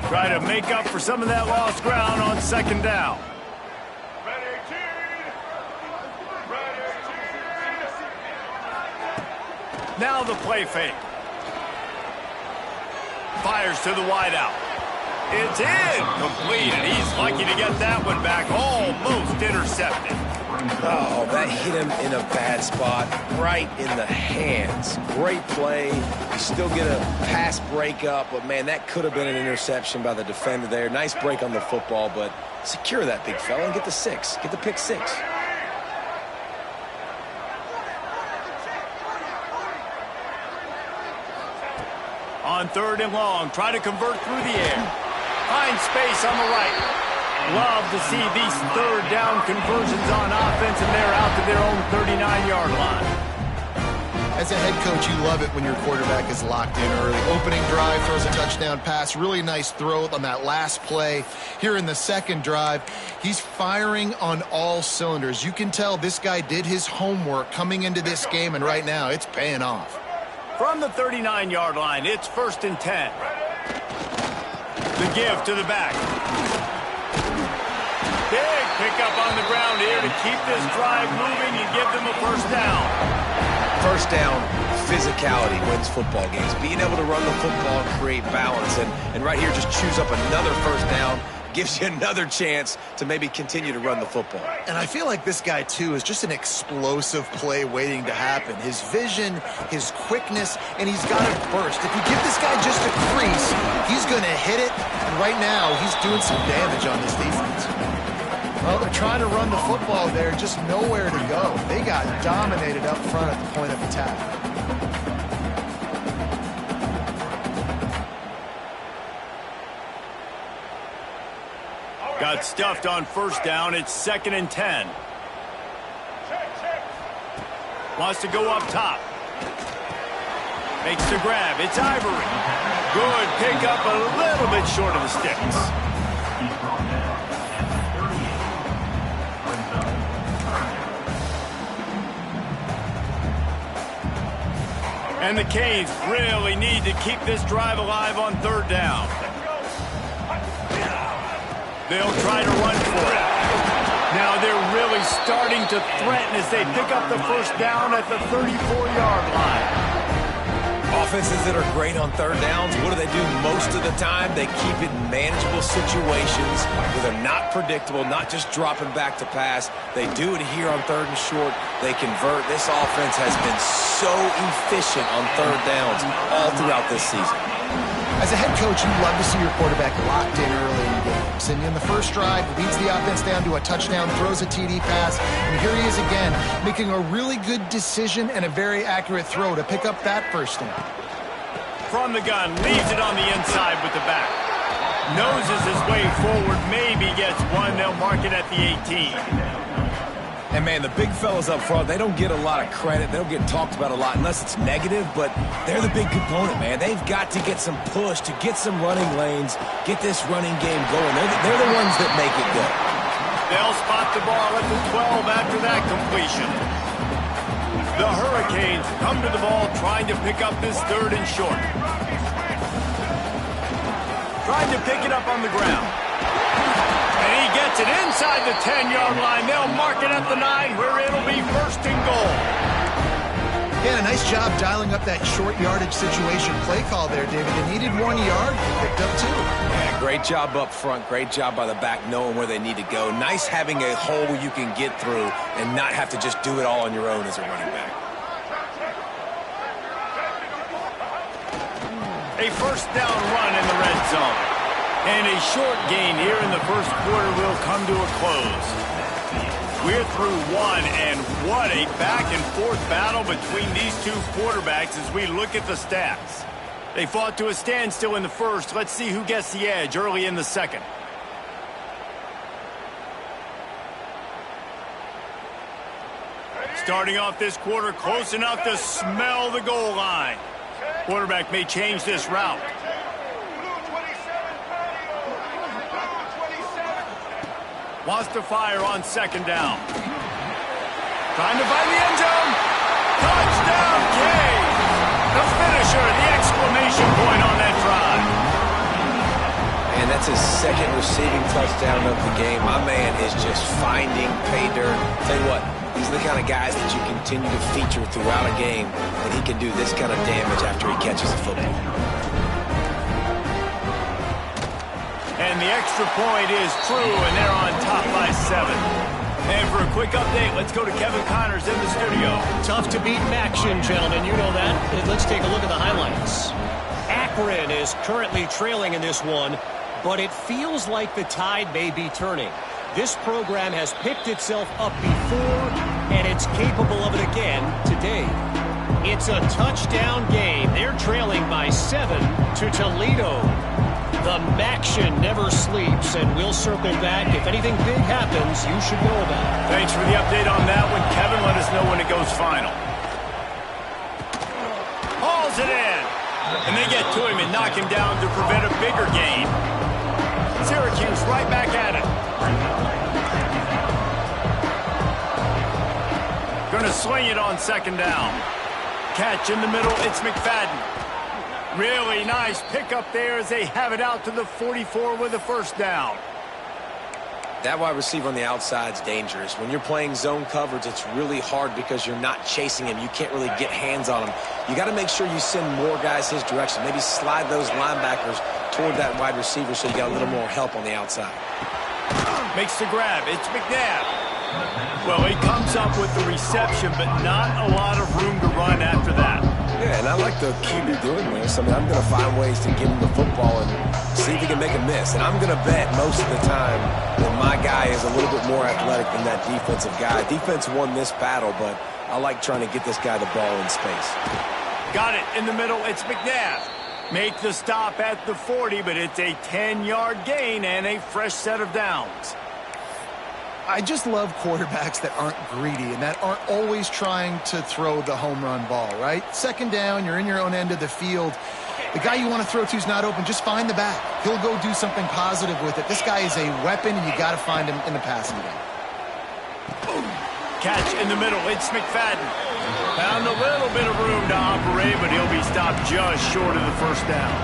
Try to make up for some of that lost ground on second down. Now the play fake. Fires to the wideout. It's in. Complete, and he's lucky to get that one back. Almost intercepted. Oh, that hit him in a bad spot, right in the hands. Great play. You still get a pass breakup, but, man, that could have been an interception by the defender there. Nice break on the football, but secure that big fella and get the 6. Get the pick 6. On third and long, try to convert through the air. Find space on the right. Love to see these third down conversions on offense, and they're out to their own 39-yard line. As a head coach, you love it when your quarterback is locked in early. Opening drive, throws a touchdown pass. Really nice throw on that last play. Here in the second drive, he's firing on all cylinders. You can tell this guy did his homework coming into this game, and right now it's paying off. From the 39-yard line, it's 1st and 10. The give to the back. Big pickup on the ground here to keep this drive moving and give them a first down. First down, physicality wins football games. Being able to run the football and create balance. And right here, just choose up another first down. Gives you another chance to maybe continue to run the football. And I feel like this guy, too, is just an explosive play waiting to happen. His vision, his quickness, and he's got it burst. If you give this guy just a crease, he's going to hit it. And right now, he's doing some damage on this defense. Well, they're trying to run the football there, just nowhere to go. They got dominated up front at the point of attack. Got stuffed on first down. It's 2nd and 10. Wants to go up top. Makes the grab. It's Ivory. Good pickup, a little bit short of the sticks. And the Canes really need to keep this drive alive on third down. They'll try to run for it. Now they're really starting to threaten as they pick up the first down at the 34-yard line. Offenses that are great on third downs, what do they do most of the time? They keep it in manageable situations where they're not predictable, not just dropping back to pass. They do it here on third and short. They convert. This offense has been so efficient on third downs all throughout this season. As a head coach, you love to see your quarterback locked in early in games. And in the first drive, leads the offense down to a touchdown, throws a TD pass, and here he is again, making a really good decision and a very accurate throw to pick up that first down. From the gun, leaves it on the inside with the back. Noses his way forward, maybe gets one. They'll mark it at the 18. And, man, the big fellas up front, they don't get a lot of credit. They don't get talked about a lot unless it's negative, but they're the big component, man. They've got to get some push, to get some running lanes, get this running game going. They're the ones that make it go. They'll spot the ball at the 12 after that completion. The Hurricanes come to the ball trying to pick up this third and short. Trying to pick it up on the ground. And he gets it inside the 10-yard line. They'll mark it at the 9 where it'll be 1st and goal. Yeah, nice job dialing up that short yardage situation play call there, David. They needed 1 yard. They picked up 2. Yeah, great job up front. Great job by the back knowing where they need to go. Nice having a hole you can get through and not have to just do it all on your own as a running back. A first down run in the red zone. And a short gain here in the first quarter will come to a close. We're through one, and what a back-and-forth battle between these two quarterbacks as we look at the stats. They fought to a standstill in the first. Let's see who gets the edge early in the second. Starting off this quarter close enough to smell the goal line. Quarterback may change this route. Wants to fire on second down. Trying to find the end zone. Touchdown, Canes! The finisher, the exclamation point on that drive. And second receiving touchdown of the game. My man is just finding pay dirt. Tell you what, these are the kind of guys that you continue to feature throughout a game, and he can do this kind of damage after he catches the football. And the extra point is true, and they're on top by 7. And for a quick update, let's go to Kevin Connors in the studio. Tough to beat in action, gentlemen. You know that. Let's take a look at the highlights. Akron is currently trailing in this one, but it feels like the tide may be turning. This program has picked itself up before, and it's capable of it again today. It's a touchdown game. They're trailing by 7 to Toledo. The Maction never sleeps, and we'll circle back. If anything big happens, you should know about it. Thanks for the update on that one, Kevin. Let us know when it goes final. Hauls it in. And they get to him and knock him down to prevent a bigger gain. Syracuse right back at it. Gonna swing it on second down. Catch in the middle, it's McFadden. Really nice pickup there as they have it out to the 44 with a first down. That wide receiver on the outside is dangerous. When you're playing zone coverage, it's really hard because you're not chasing him. You can't really get hands on him. You got to make sure you send more guys his direction. Maybe slide those linebackers toward that wide receiver so you got a little more help on the outside. Makes the grab. It's McNabb. Well, he comes up with the reception, but not a lot of room to run after that. Yeah, and I like the QB doing this. I mean, I'm going to find ways to give him the football and see if he can make a miss. And I'm going to bet most of the time that my guy is a little bit more athletic than that defensive guy. Defense won this battle, but I like trying to get this guy the ball in space. Got it in the middle. It's McNabb. Make the stop at the 40, but it's a 10-yard gain and a fresh set of downs. I just love quarterbacks that aren't greedy and that aren't always trying to throw the home run ball, right? Second down, you're in your own end of the field. The guy you want to throw to is not open. Just find the back. He'll go do something positive with it. This guy is a weapon, and you got to find him in the passing game. Catch in the middle. It's McFadden. Found a little bit of room to operate, but he'll be stopped just short of the first down.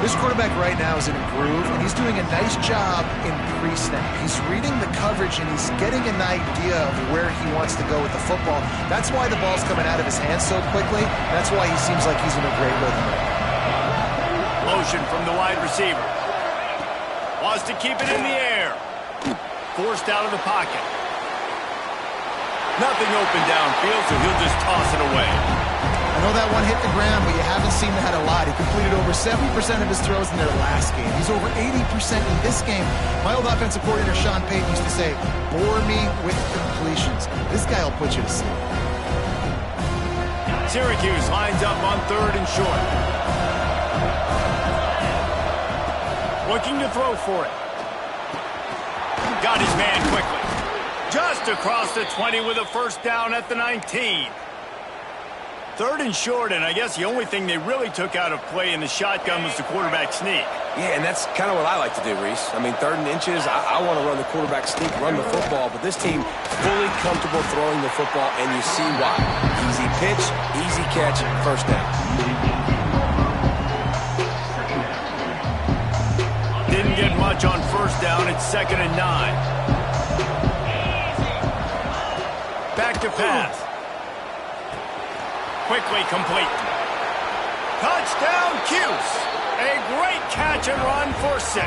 This quarterback right now is in a groove, and he's doing a nice job in pre-snap. He's reading the coverage, and he's getting an idea of where he wants to go with the football. That's why the ball's coming out of his hands so quickly. That's why he seems like he's in a great rhythm. Motion from the wide receiver. Wants to keep it in the air. Forced out of the pocket. Nothing open downfield, so he'll just toss it away. I know that one hit the ground, but you haven't seen that a lot. He completed over 70% of his throws in their last game. He's over 80% in this game. My old offensive coordinator, Sean Payton, used to say, bore me with completions. This guy will put you to sleep. Syracuse lines up on 3rd and short. Looking to throw for it. Got his man quickly. Just across the 20 with a first down at the 19. 3rd and short, and I guess the only thing they really took out of play in the shotgun was the quarterback sneak. Yeah, and that's kind of what I like to do, Reese. I mean, 3rd and inches, I want to run the quarterback sneak, run the football, but this team fully comfortable throwing the football, and you see why. Easy pitch, easy catch, first down. Didn't get much on first down. It's 2nd and 9. Back to pass. Quickly complete. Touchdown, Cuse. A great catch and run for 6.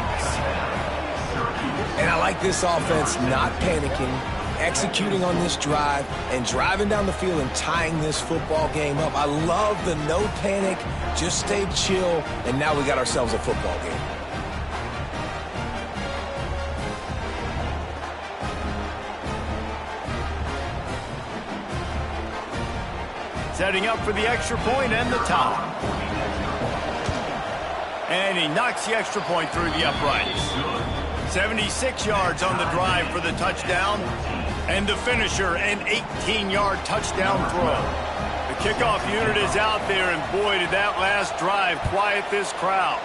And I like this offense not panicking, executing on this drive, and driving down the field and tying this football game up. I love the no panic, just stay chill, and now we got ourselves a football game. Setting up for the extra point and the tie. And he knocks the extra point through the uprights. 76 yards on the drive for the touchdown. And the finisher, an 18-yard touchdown throw. The kickoff unit is out there, and boy, did that last drive quiet this crowd.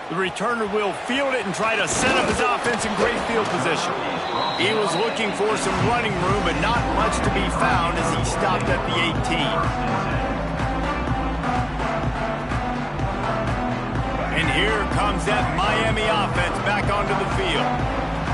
The returner will field it and try to set up his offense in great field position. He was looking for some running room, but not much to be found as he stopped at the 18. brings that Miami offense back onto the field.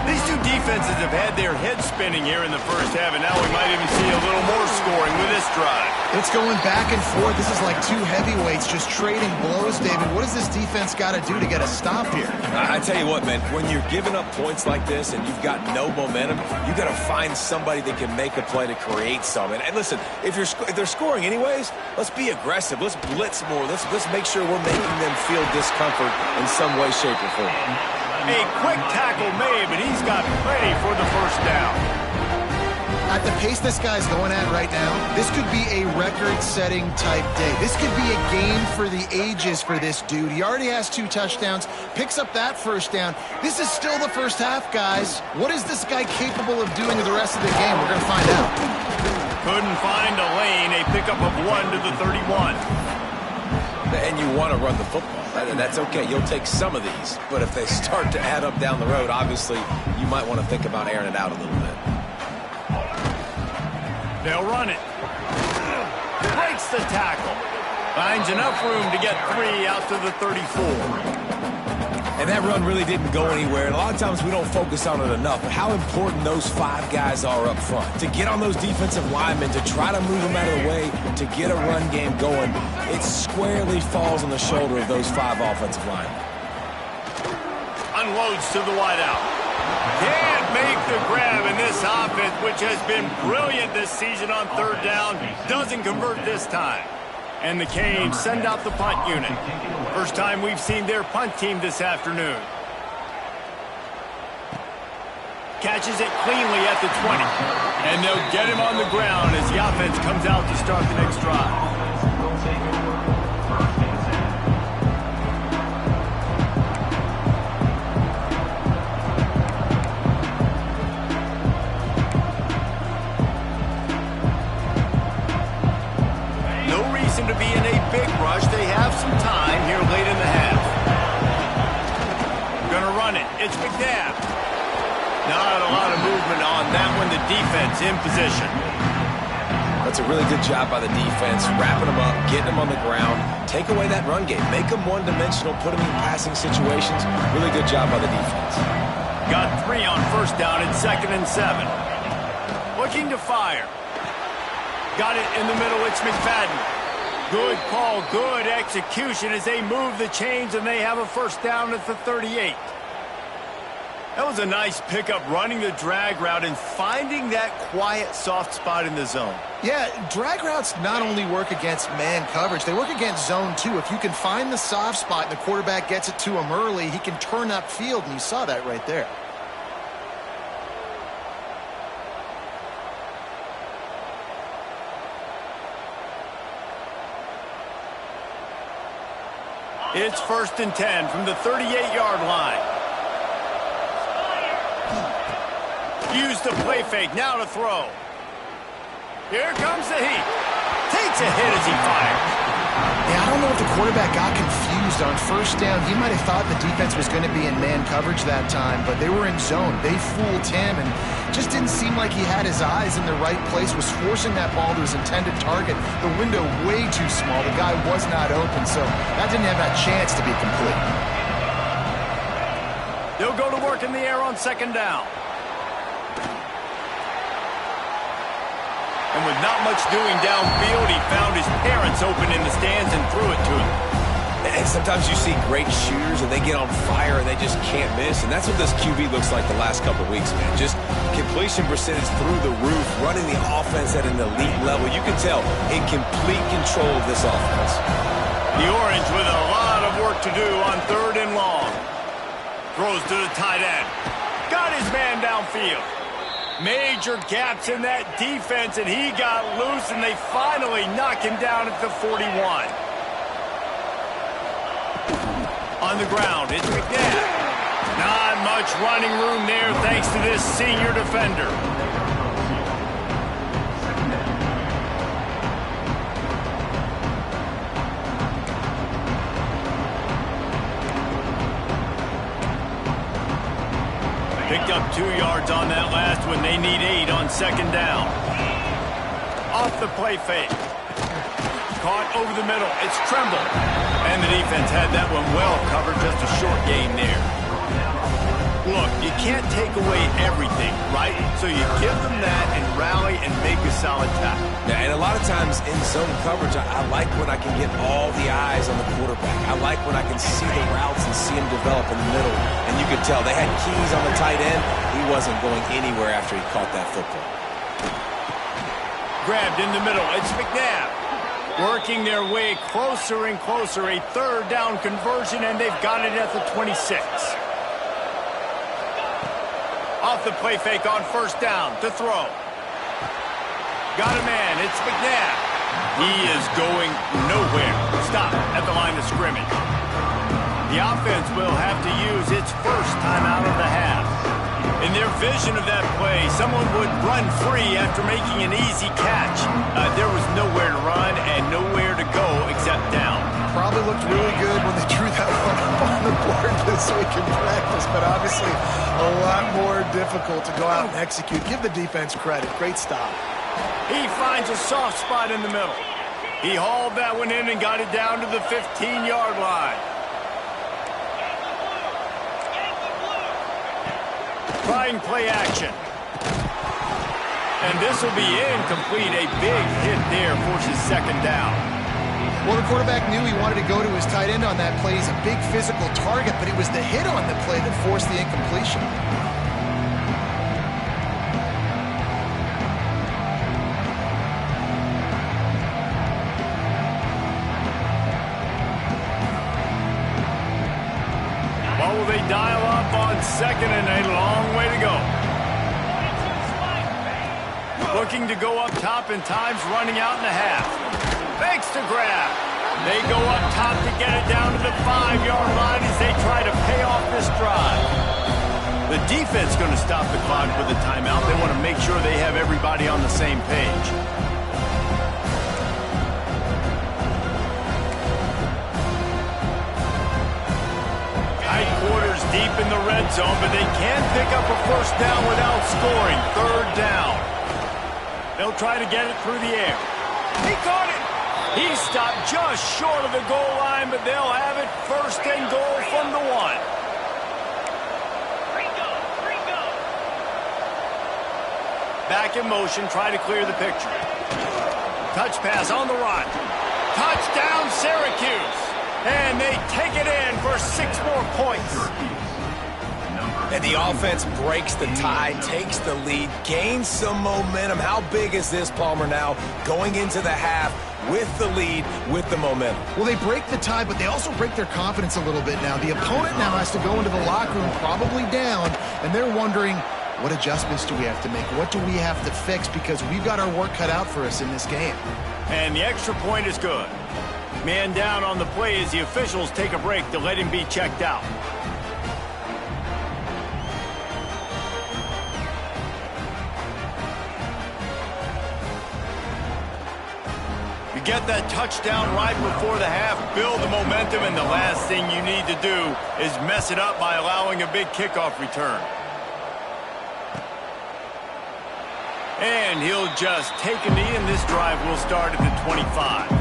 These two defenses have had their heads spinning here in the first half, and now we might even see a little more scoring with this drive. It's going back and forth. This is like two heavyweights just trading blows, David. What does this defense got to do to get a stop here? I tell you what, man, when you're giving up points like this and you've got no momentum, you got to find somebody that can make a play to create some. And listen, if they're scoring anyways, let's be aggressive. Let's blitz more. Let's make sure we're making them feel discomfort in some way, shape, or form. A quick tackle made, but he's got plenty for the first down. At the pace this guy's going at right now, this could be a record-setting type day. This could be a game for the ages for this dude. He already has 2 touchdowns, picks up that first down. This is still the first half, guys. What is this guy capable of doing the rest of the game? We're going to find out. Couldn't find a lane, a pickup of 1 to the 31. And you want to run the football. That's okay. You'll take some of these. But if they start to add up down the road, obviously, you might want to think about airing it out a little bit. They'll run it. Breaks the tackle. Finds enough room to get 3 out to the 34. And that run really didn't go anywhere. And a lot of times we don't focus on it enough. But how important those 5 guys are up front. To get on those defensive linemen, to try to move them out of the way, to get a run game going, it squarely falls on the shoulder of those 5 offensive linemen. Unloads to the wideout. Can't make the grab in this offense, which has been brilliant this season on third down. Doesn't convert this time. And the Canes send out the punt unit. First time we've seen their punt team this afternoon. Catches it cleanly at the 20. And they'll get him on the ground as the offense comes out to start the next drive. To be in a big rush. They have some time here late in the half. Gonna run it. It's McNabb. Not a lot of movement on that one. The defense in position. That's a really good job by the defense, wrapping them up, getting them on the ground, take away that run game, make them one-dimensional, put them in passing situations. Really good job by the defense. Got 3 on first down and 2nd and 7. Looking to fire. Got it in the middle. It's McFadden. Good call, good execution as they move the chains and they have a first down at the 38. That was a nice pickup, running the drag route and finding that quiet, soft spot in the zone. Yeah, drag routes not only work against man coverage, they work against zone too. If you can find the soft spot and the quarterback gets it to him early, he can turn upfield, and you saw that right there. It's 1st and 10 from the 38-yard line. Use the play fake, now to throw. Here comes the heat. Takes a hit as he fires. Yeah, I don't know if the quarterback got confused on first down. He might have thought the defense was going to be in man coverage that time, but they were in zone. They fooled him and just didn't seem like he had his eyes in the right place, was forcing that ball to his intended target. The window way too small. The guy was not open, so that didn't have that chance to be complete. They'll go to work in the air on 2nd down. And with not much doing downfield, he found his parents open in the stands and threw it to him. And sometimes you see great shooters and they get on fire and they just can't miss. And that's what this QB looks like the last couple of weeks, man. Just completion percentage through the roof, running the offense at an elite level. You can tell in complete control of this offense. The Orange with a lot of work to do on 3rd and long. Throws to the tight end. Got his man downfield. Major gaps in that defense, and he got loose, and they finally knock him down at the 41. On the ground, it's McNabb. Not much running room there thanks to this senior defender. Picked up 2 yards on that last one. They need 8 on 2nd down. Off the play fake. caught over the middle. It's Tremble. And the defense had that one well covered. Just a short gain there. Look, you can't take away everything, right? So you give them that and rally and make a solid tackle. Yeah, and a lot of times in zone coverage, I like when I can get all the eyes on the quarterback. I like when I can see the routes and see him develop in the middle. And you could tell they had keys on the tight end. He wasn't going anywhere after he caught that football. Grabbed in the middle. It's McNabb. Working their way closer and closer. A third down conversion, and they've got it at the 26. Off the play fake on first down to throw. Got a man. It's McNabb. He is going nowhere. Stop at the line of scrimmage. The offense will have to use its first timeout of the half. In their vision of that play, someone would run free after making an easy catch. There was nowhere to run and nowhere to go except down. Probably looked really good when they drew that one up on the board this week in practice, but obviously a lot more difficult to go out and execute. Give the defense credit. Great stop. He finds a soft spot in the middle. He hauled that one in and got it down to the 15-yard line. Trying play action. And this will be incomplete. A big hit there forces second down. Well, the quarterback knew he wanted to go to his tight end on that play. He's a big physical target, but it was the hit on the play that forced the incompletion. What will they dial up on second and a long way to go? Looking to go up top and time's running out in the half. Fakes to grab. They go up top to get it down to the 5-yard line as they try to pay off this drive. The defense going to stop the clock with a timeout. They want to make sure they have everybody on the same page. Tight quarters deep in the red zone, but they can pick up a first down without scoring. Third down. They'll try to get it through the air. He caught it. He stopped just short of the goal line, but they'll have it first and goal from the 1. Back in motion, try to clear the picture. Touch pass on the run. Touchdown, Syracuse. And they take it in for 6 more points. And the offense breaks the tie, takes the lead, gains some momentum. How big is this, Palmer, now going into the half with the lead, with the momentum? Well, they break the tie, but they also break their confidence a little bit now. The opponent now has to go into the locker room probably down, and they're wondering, what adjustments do we have to make? What do we have to fix? Because we've got our work cut out for us in this game. And the extra point is good. Man down on the play as the officials take a break to let him be checked out. You get that touchdown right before the half, build the momentum, and the last thing you need to do is mess it up by allowing a big kickoff return. And he'll just take a knee, and this drive will start at the 25.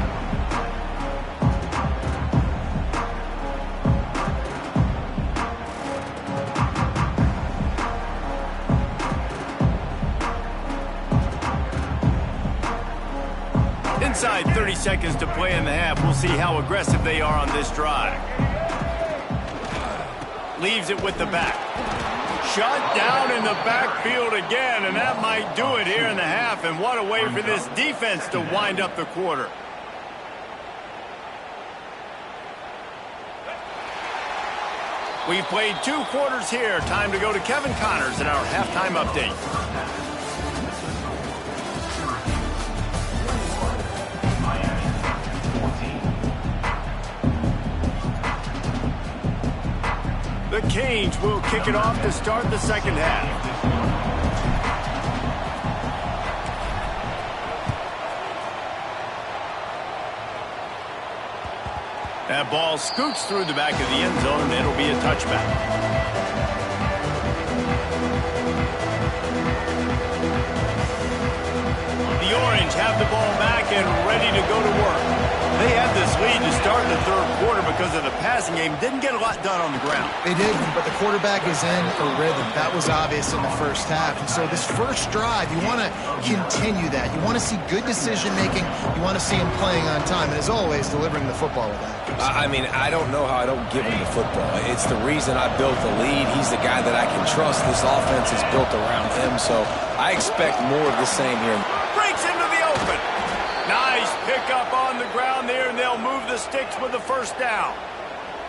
Inside 30 seconds to play in the half. We'll see how aggressive they are on this drive. Leaves it with the back. Shut down in the backfield again, and that might do it here in the half. And what a way for this defense to wind up the quarter. We've played 2 quarters here. Time to go to Kevin Connors in our halftime update. The Canes will kick it off to start the second half. That ball scoots through the back of the end zone, and it'll be a touchback. The Orange have the ball back and ready to go to work. quarter because of the passing game. Didn't get a lot done on the ground. They didn't, but the quarterback is in a rhythm. That was obvious in the first half. And so this first drive, you want to continue that. You want to see good decision-making. You want to see him playing on time. And as always, delivering the football with accuracy. I mean, I don't know how I don't give him the football. It's the reason I built the lead. He's the guy that I can trust. This offense is built around him, so I expect more of the same here. Breaks into the open. Nice pickup on the ground there, and they'll move the sticks with the first down.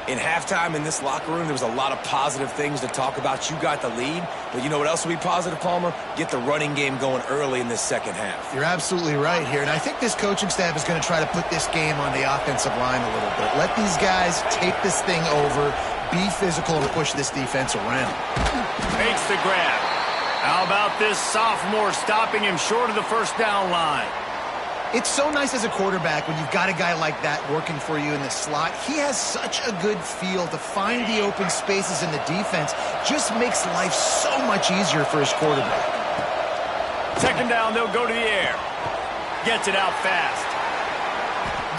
In halftime in this locker room, there was a lot of positive things to talk about. You got the lead, but you know what else will be positive, Palmer? Get the running game going early in this second half. You're absolutely right here, and I think this coaching staff is going to try to put this game on the offensive line a little bit. Let these guys take this thing over, be physical, and push this defense around. Makes the grab. How about this sophomore stopping him short of the first down line? It's so nice as a quarterback when you've got a guy like that working for you in the slot. He has such a good feel to find the open spaces in the defense. Just makes life so much easier for his quarterback. Second down, they'll go to the air. Gets it out fast.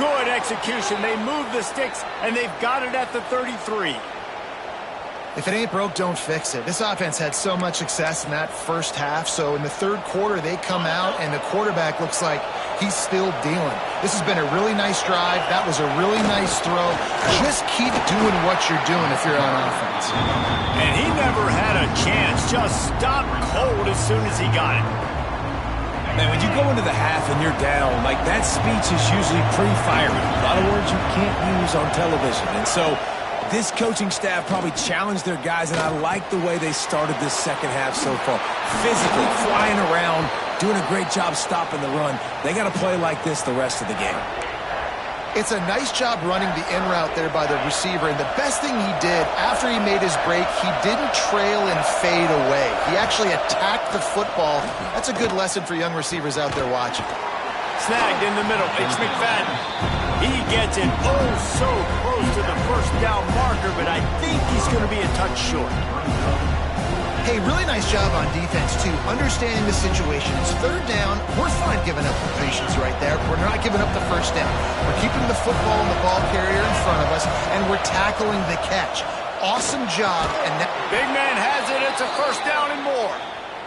Good execution. They move the sticks, and they've got it at the 33. If it ain't broke, don't fix it. This offense had so much success in that first half, so in the third quarter, they come out, and the quarterback looks like he's still dealing. This has been a really nice drive. That was a really nice throw. Just keep doing what you're doing if you're on offense. And he never had a chance. Just stopped cold as soon as he got it. Man, when you go into the half and you're down, like that speech is usually pre-firing. A lot of words you can't use on television, and so this coaching staff probably challenged their guys, and I like the way they started this second half so far. Physically, flying around, doing a great job stopping the run. They got to play like this the rest of the game. It's a nice job running the in route there by the receiver, and the best thing he did after he made his break, he didn't trail and fade away. He actually attacked the football. That's a good lesson for young receivers out there watching. Snagged in the middle. It's McFadden. He gets it so close to the first down marker, but I think he's going to be a touch short. Hey, really nice job on defense, too, understanding the situation. It's third down. We're fine giving up completions right there. We're not giving up the first down. We're keeping the football and the ball carrier in front of us, and we're tackling the catch. Awesome job. And big man has it. It's a first down and more.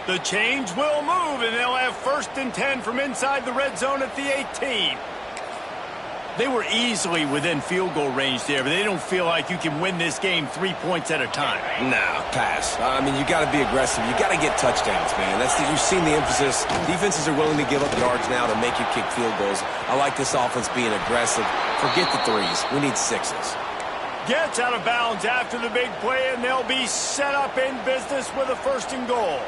The change will move, and they'll have 1st and 10 from inside the red zone at the 18. They were easily within field goal range there, but they don't feel like you can win this game 3 points at a time. Nah, pass. I mean, you got to be aggressive. You got to get touchdowns, man. You've seen the emphasis. Defenses are willing to give up yards now to make you kick field goals. I like this offense being aggressive. Forget the threes. We need sixes. Gets out of bounds after the big play, and they'll be set up in business with a 1st and goal.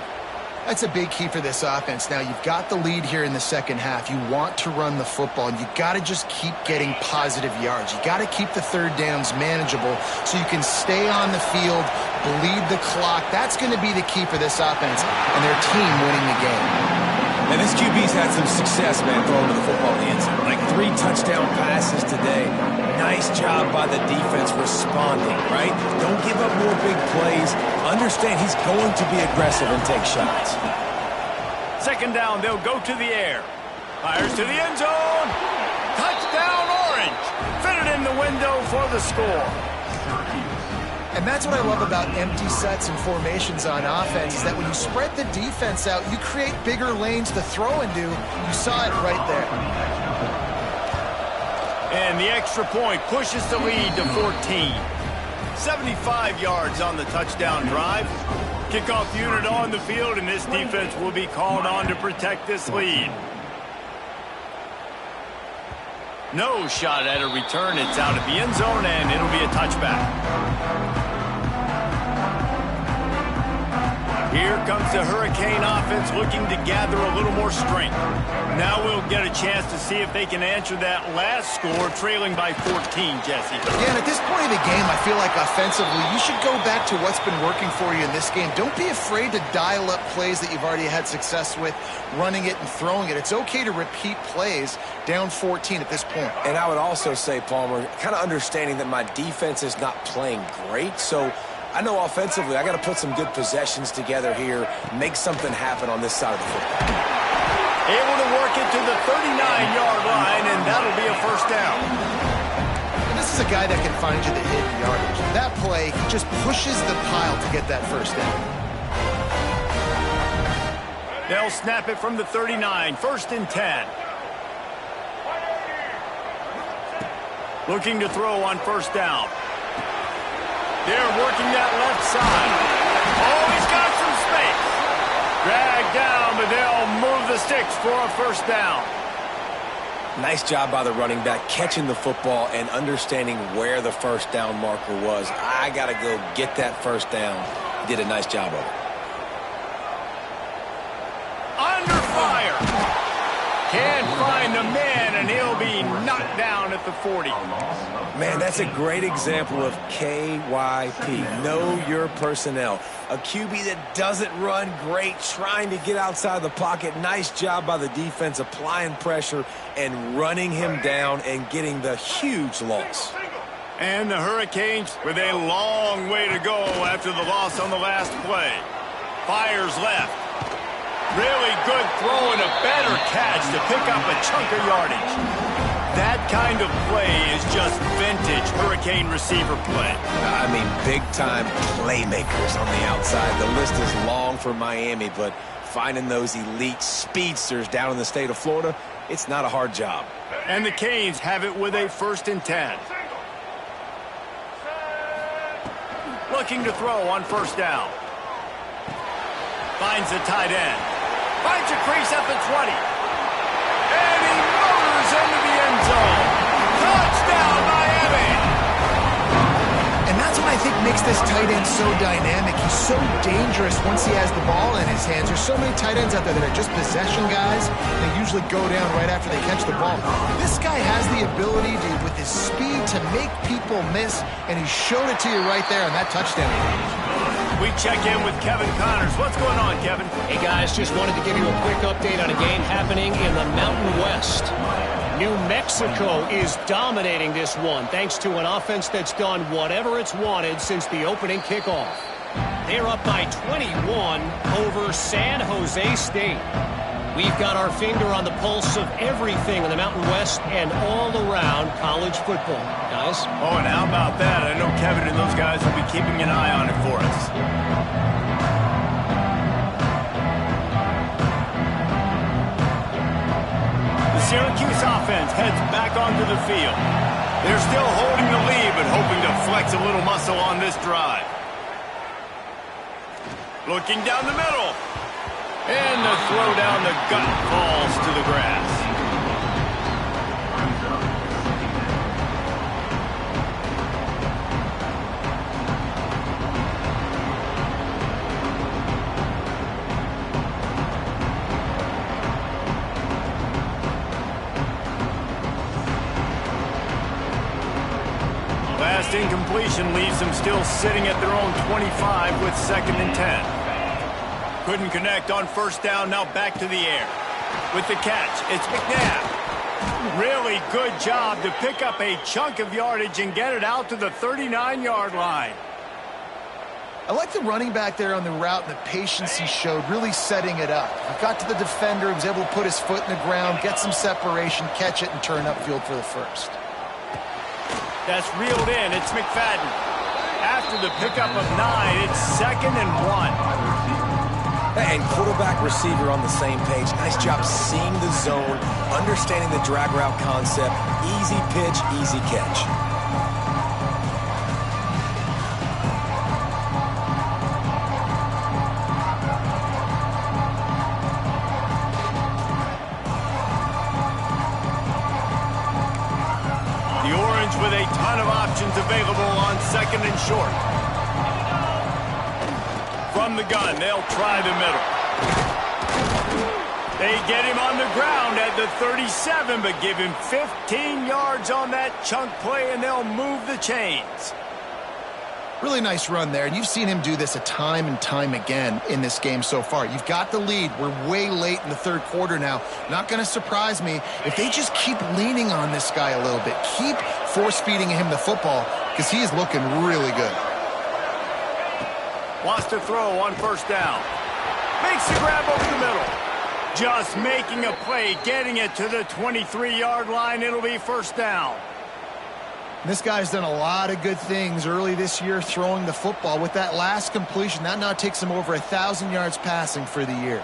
That's a big key for this offense. Now, you've got the lead here in the second half. You want to run the football, and you got to just keep getting positive yards. You got to keep the third downs manageable so you can stay on the field, bleed the clock. That's going to be the key for this offense and their team winning the game. And this QB's had some success, man, throwing to the football in the end zone. Like 3 touchdown passes today. Nice job by the defense responding, right? Don't give up more big plays. Understand he's going to be aggressive and take shots. Second down, they'll go to the air. Fires to the end zone. Touchdown, Orange. Fitted in the window for the score. And that's what I love about empty sets and formations on offense, is that when you spread the defense out, you create bigger lanes to throw into. You saw it right there. And the extra point pushes the lead to 14. 75 yards on the touchdown drive. Kickoff unit on the field, and this defense will be called on to protect this lead. No shot at a return. It's out of the end zone, and it'll be a touchback. Here comes the Hurricane offense looking to gather a little more strength. Now we'll get a chance to see if they can answer that last score, trailing by 14, Jesse. Yeah, and at this point of the game, I feel like offensively, you should go back to what's been working for you in this game. Don't be afraid to dial up plays that you've already had success with, running it and throwing it. It's okay to repeat plays down 14 at this point. And I would also say, Palmer, kind of understanding that my defense is not playing great, so I know offensively I got to put some good possessions together here, make something happen on this side of the football. Able to work it to the 39-yard line, and that'll be a first down. And this is is a guy that can find you the hidden yardage. That play just pushes the pile to get that first down. They'll snap it from the 39, 1st and 10. Looking to throw on 1st down. They're working that left side. Oh, he's got some space. Dragged down, but they'll move the sticks for a 1st down. Nice job by the running back catching the football and understanding where the 1st down marker was. I got to go get that 1st down. He did a nice job of it. Under fire. Can't find the man, and he'll be knocked down at the 40. Man, that's a great example of KYP. Know your personnel. A QB that doesn't run great, trying to get outside the pocket. Nice job by the defense applying pressure and running him down and getting the huge loss. And the Hurricanes with a long way to go after the loss on the last play. Fires left. Really good throw and a better catch to pick up a chunk of yardage. That kind of play is just vintage Hurricane receiver play. I mean, big-time playmakers on the outside. The list is long for Miami, but finding those elite speedsters down in the state of Florida, it's not a hard job. And the Canes have it with a 1st and 10. Looking to throw on 1st down. Finds the tight end. Finds a crease at the 20. And he motors into the end zone. Touchdown, Miami! And that's what I think makes this tight end so dynamic. He's so dangerous once he has the ball in his hands. There's so many tight ends out there that are just possession guys. They usually go down right after they catch the ball. This guy has the ability to, with his speed, to make people miss, and he showed it to you right there on that touchdown. We check in with Kevin Connors. What's going on, Kevin? Hey, guys, just wanted to give you a quick update on a game happening in the Mountain West. New Mexico is dominating this one thanks to an offense that's done whatever it's wanted since the opening kickoff. They're up by 21 over San Jose State. We've got our finger on the pulse of everything in the Mountain West and all around college football. Guys? Oh, and how about that? I know Kevin and those guys will be keeping an eye on it for us. The Syracuse offense heads back onto the field. They're still holding the lead, but hoping to flex a little muscle on this drive. Looking down the middle. And the throw down the gut falls to the grass. Last incompletion leaves them still sitting at their own 25 with 2nd and 10. Couldn't connect on 1st down, now back to the air. With the catch, it's McNabb. Really good job to pick up a chunk of yardage and get it out to the 39-yard line. I like the running back there on the route and the patience he showed, really setting it up. He got to the defender, he was able to put his foot in the ground, get some separation, catch it, and turn upfield for the 1st. That's reeled in. It's McFadden. After the pickup of 9, it's 2nd and 1. And quarterback receiver on the same page. Nice job seeing the zone, understanding the drag route concept. Easy pitch, easy catch. The Orange with a ton of options available on 2nd and short. From the gun, they'll try the middle. They get him on the ground at the 37, but give him 15 yards on that chunk play, and they'll move the chains. Really nice run there, and you've seen him do this a time and time again in this game so far. You've got the lead. We're way late in the 3rd quarter now. Not going to surprise me if they just keep leaning on this guy a little bit. Keep force-feeding him the football, because he is looking really good. Wants to throw on 1st down. Makes the grab over the middle. Just making a play, getting it to the 23-yard line. It'll be 1st down. This guy's done a lot of good things early this year throwing the football. With that last completion, that now takes him over 1,000 yards passing for the year.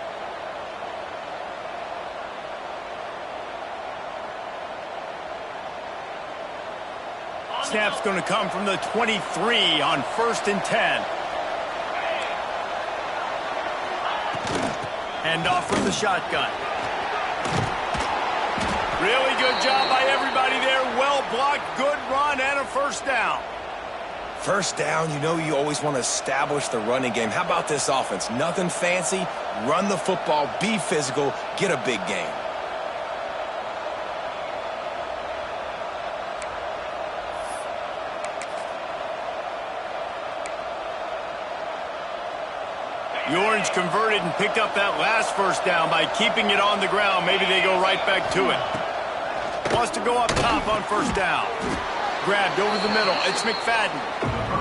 Snap's going to come from the 23 on 1st and 10. Hand off from the shotgun. Really good job by everybody there. Well blocked, good run, and a first down. First down, you know you always want to establish the running game. How about this offense? Nothing fancy. Run the football, be physical, get a big gain. The Orange converted and picked up that last first down by keeping it on the ground. Maybe they go right back to it. Wants to go up top on first down. Grabbed over the middle. It's McFadden.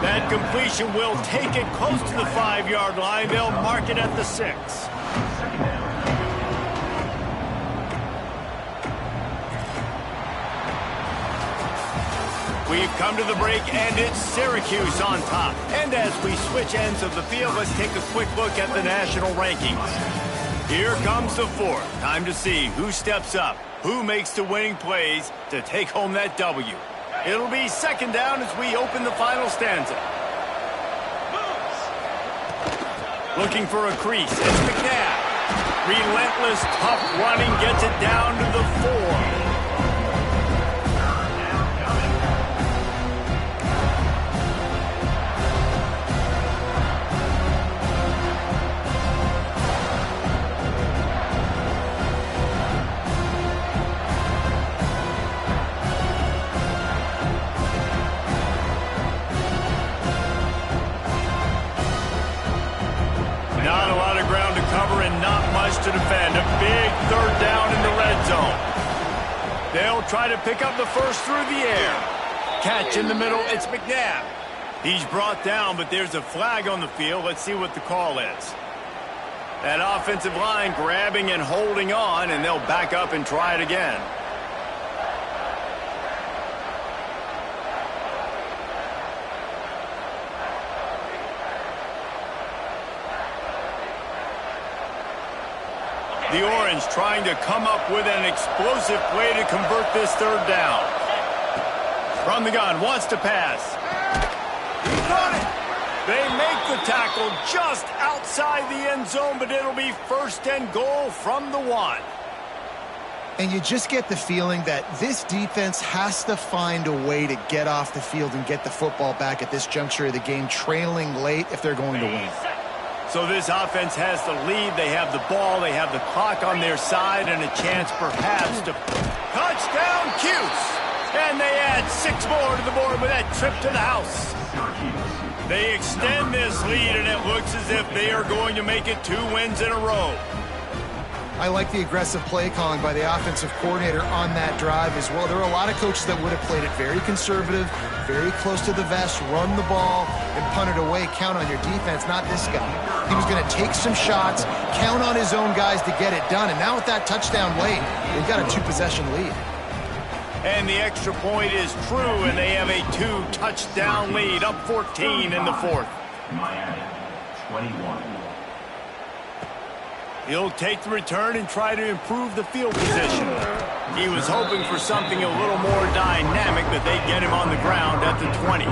That completion will take it close to the 5-yard line. They'll mark it at the 6. We've come to the break, and it's Syracuse on top. And as we switch ends of the field, let's take a quick look at the national rankings. Here comes the 4th. Time to see who steps up, who makes the winning plays to take home that W. It'll be 2nd down as we open the final stanza. Looking for a crease. It's McNabb. Relentless, tough running gets it down to the 4. Not a lot of ground to cover and not much to defend. A big 3rd down in the red zone. They'll try to pick up the first through the air. Catch in the middle, it's McNabb. He's brought down, but there's a flag on the field. Let's see what the call is. That offensive line grabbing and holding on, and they'll back up and try it again. The Orange trying to come up with an explosive play to convert this 3rd down. From the gun, wants to pass. He's on it. They make the tackle just outside the end zone, but it'll be 1st and goal from the 1. And you just get the feeling that this defense has to find a way to get off the field and get the football back at this juncture of the game, trailing late if they're going to win. So this offense has the lead. They have the ball. They have the clock on their side and a chance perhaps to touchdown Cuse. And they add 6 more to the board with that trip to the house. They extend this lead, and it looks as if they are going to make it 2 wins in a row. I like the aggressive play calling by the offensive coordinator on that drive as well. There are a lot of coaches that would have played it very conservative, very close to the vest, run the ball, and punt it away. Count on your defense, not this guy. He was going to take some shots, count on his own guys to get it done. And now with that touchdown late, they've got a 2-possession lead. And the extra point is true, and they have a 2-touchdown lead, up 14 in the 4th. Miami, 21. He'll take the return and try to improve the field position. He was hoping for something a little more dynamic, but they get him on the ground at the 20.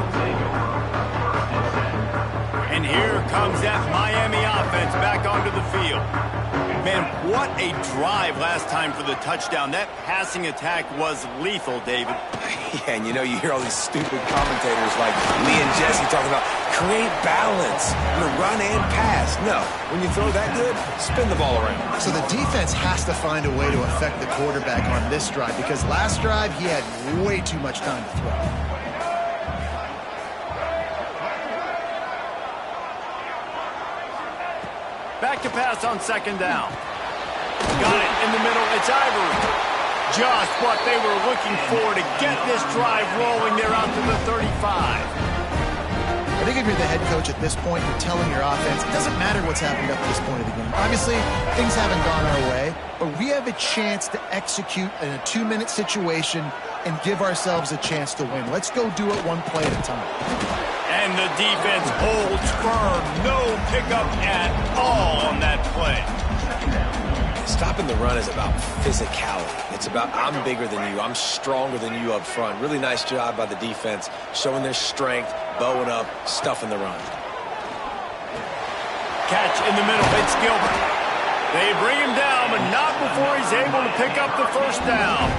And here comes that Miami offense back onto the field. Man, what a drive last time for the touchdown. That passing attack was lethal, David. Yeah, and you know, you hear all these stupid commentators like Lee and Jesse talking about create balance, run and pass. No, when you throw that good, spin the ball around. So the defense has to find a way to affect the quarterback on this drive because last drive he had way too much time to throw. Back to pass on 2nd down. Got it in the middle. It's Ivory. Just what they were looking for to get this drive rolling. They're out to the 35. I think if you're the head coach at this point, you're telling your offense, it doesn't matter what's happened up to this point of the game. Obviously, things haven't gone our way, but we have a chance to execute in a 2-minute situation and give ourselves a chance to win. Let's go do it one play at a time. And the defense holds firm. No pickup at all on that play. Stopping the run is about physicality. It's about I'm bigger than you. I'm stronger than you up front. Really nice job by the defense, showing their strength, bowing up, stuffing the run. Catch in the middle. It's Gilbert. They bring him down, but not before he's able to pick up the first down.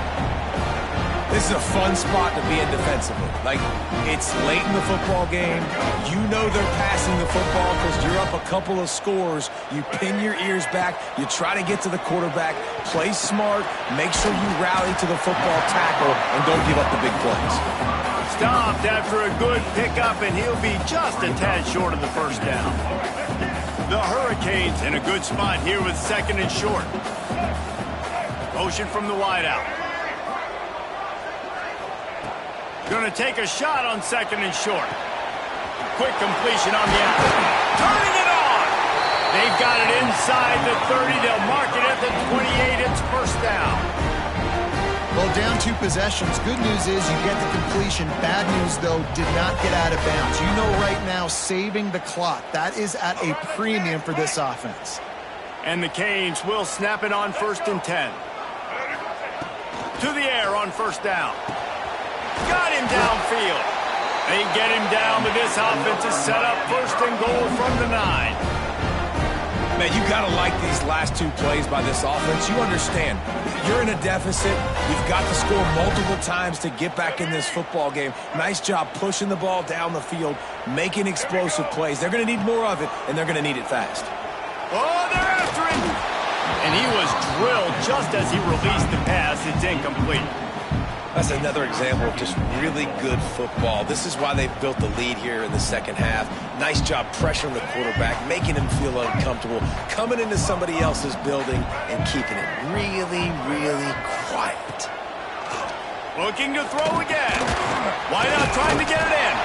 This is a fun spot to be in defensively. Like, it's late in the football game. You know they're passing the football because you're up a couple of scores. You pin your ears back. You try to get to the quarterback. Play smart. Make sure you rally to the football tackle and don't give up the big plays. Stopped after a good pickup, and he'll be just a tad short of the first down. The Hurricanes in a good spot here with 2nd and short. Motion from the wideout. Going to take a shot on 2nd and short. Quick completion on the out. Turning it on! They've got it inside the 30. They'll mark it at the 28. It's first down. Well, down 2 possessions. Good news is you get the completion. Bad news, though, did not get out of bounds. You know right now, saving the clock. That is at a premium for this offense. And the Canes will snap it on 1st and 10. To the air on first down. Got him downfield. They get him down, but this offense is set up 1st and goal from the 9. Man, you got to like these last 2 plays by this offense. You understand, you're in a deficit. You've got to score multiple times to get back in this football game. Nice job pushing the ball down the field, making explosive plays. They're going to need more of it, and they're going to need it fast. Oh, they're after him. And he was drilled just as he released the pass. It's incomplete. That's another example of just really good football. This is why they've built the lead here in the second half. Nice job pressuring the quarterback, making him feel uncomfortable, coming into somebody else's building and keeping it really, really quiet. Looking to throw again. Why not trying to get it in?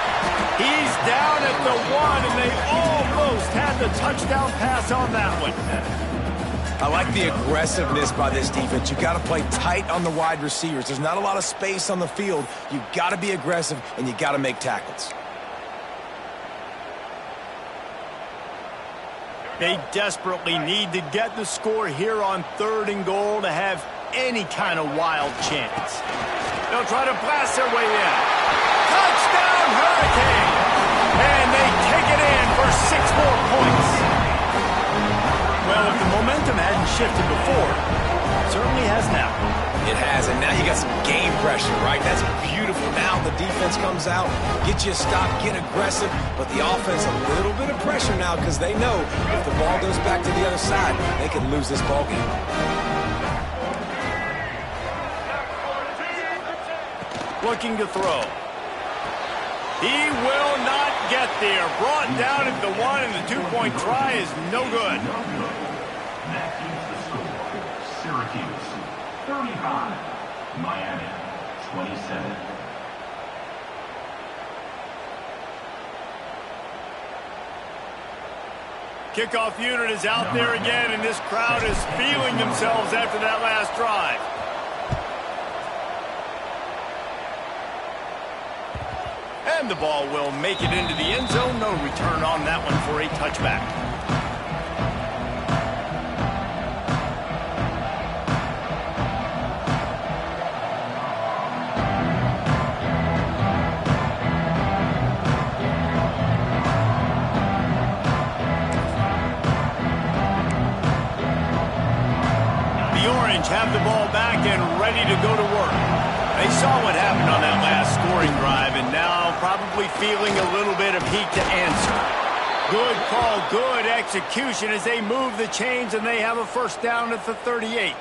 He's down at the 1, and they almost had the touchdown pass on that one. I like the aggressiveness by this defense. You've got to play tight on the wide receivers. There's not a lot of space on the field. You've got to be aggressive, and you've got to make tackles. They desperately need to get the score here on 3rd and goal to have any kind of wild chance. They'll try to blast their way in. Touchdown, Hurricane! And they take it in for 6 more points. Well, if the momentum hadn't shifted before, it certainly has now. It has, and now you got some game pressure, right? That's beautiful. Now the defense comes out, get you a stop, get aggressive, but the offense a little bit of pressure now because they know if the ball goes back to the other side, they can lose this ball game. Looking to throw. He will not get there. Brought down at the 1, and the 2-point try is no good. That is the score. Syracuse 35, Miami 27. Kickoff unit is out there again, and this crowd is feeling themselves after that last drive. And the ball will make it into the end zone. No return on that one for a touchback. The Orange have the ball back and ready to go to work. They saw what happened on that last scoring drive, and now probably feeling a little bit of heat to answer. Good call, good execution as they move the chains, and they have a first down at the 38.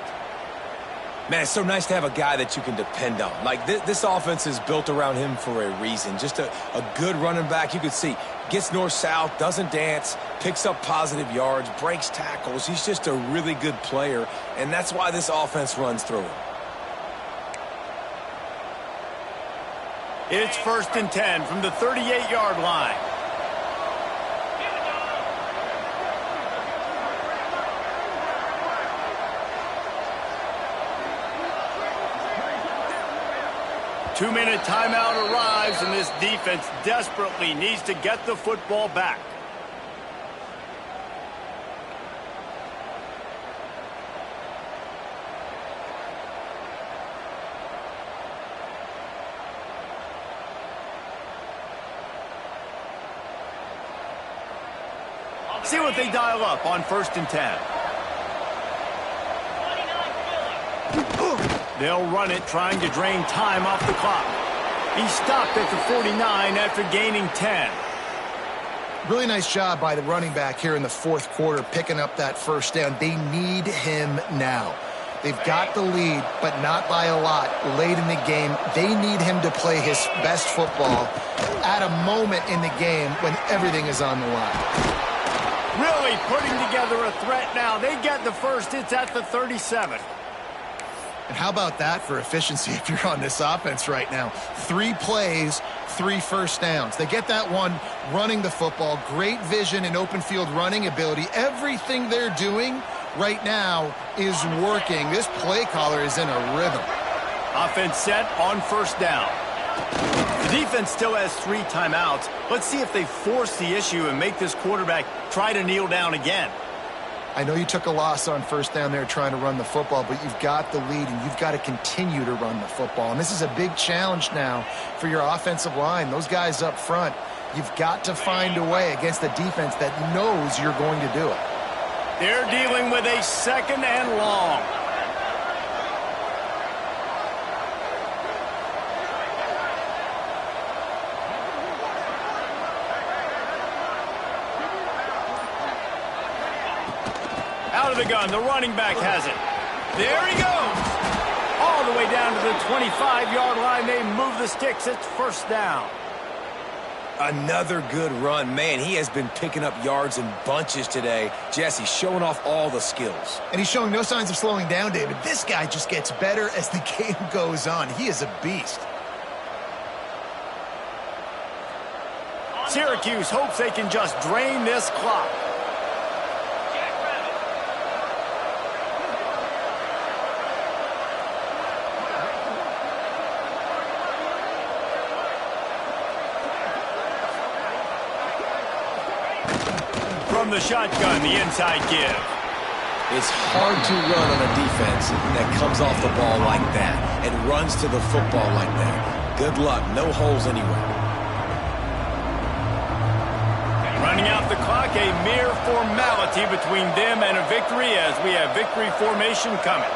Man, it's so nice to have a guy that you can depend on. Like, this offense is built around him for a reason. Just a good running back. You can see, gets north-south, doesn't dance, picks up positive yards, breaks tackles. He's just a really good player, and that's why this offense runs through him. It's 1st and 10 from the 38-yard line. 2-minute timeout arrives, and this defense desperately needs to get the football back. See what they dial up on 1st and 10. They'll run it, trying to drain time off the clock. He stopped at the 49 after gaining 10. Really nice job by the running back here in the 4th quarter, picking up that first down. They need him now. They've got the lead, but not by a lot late in the game. They need him to play his best football at a moment in the game when everything is on the line. Really putting together a threat now. They get the first. It's at the 37. And how about that for efficiency if you're on this offense right now? 3 plays, 3 first downs. They get that one running the football. Great vision and open field running ability. Everything they're doing right now is working. This play caller is in a rhythm. Offense set on 1st down. The defense still has 3 timeouts. Let's see if they force the issue and make this quarterback try to kneel down again. I know you took a loss on 1st down there trying to run the football, but you've got the lead, and you've got to continue to run the football. And this is a big challenge now for your offensive line. Those guys up front, you've got to find a way against a defense that knows you're going to do it. They're dealing with a 2nd and long. Out of the gun, the running back has it. There he goes. All the way down to the 25-yard line. They move the sticks. It's 1st down. Another good run. Man, he has been picking up yards in bunches today. Jesse showing off all the skills. And he's showing no signs of slowing down, David. This guy just gets better as the game goes on. He is a beast. Syracuse hopes they can just drain this clock. From the shotgun, the inside give. It's hard to run on a defense that comes off the ball like that and runs to the football like that. Good luck. No holes anywhere. Running out the clock, a mere formality between them and a victory as we have victory formation coming.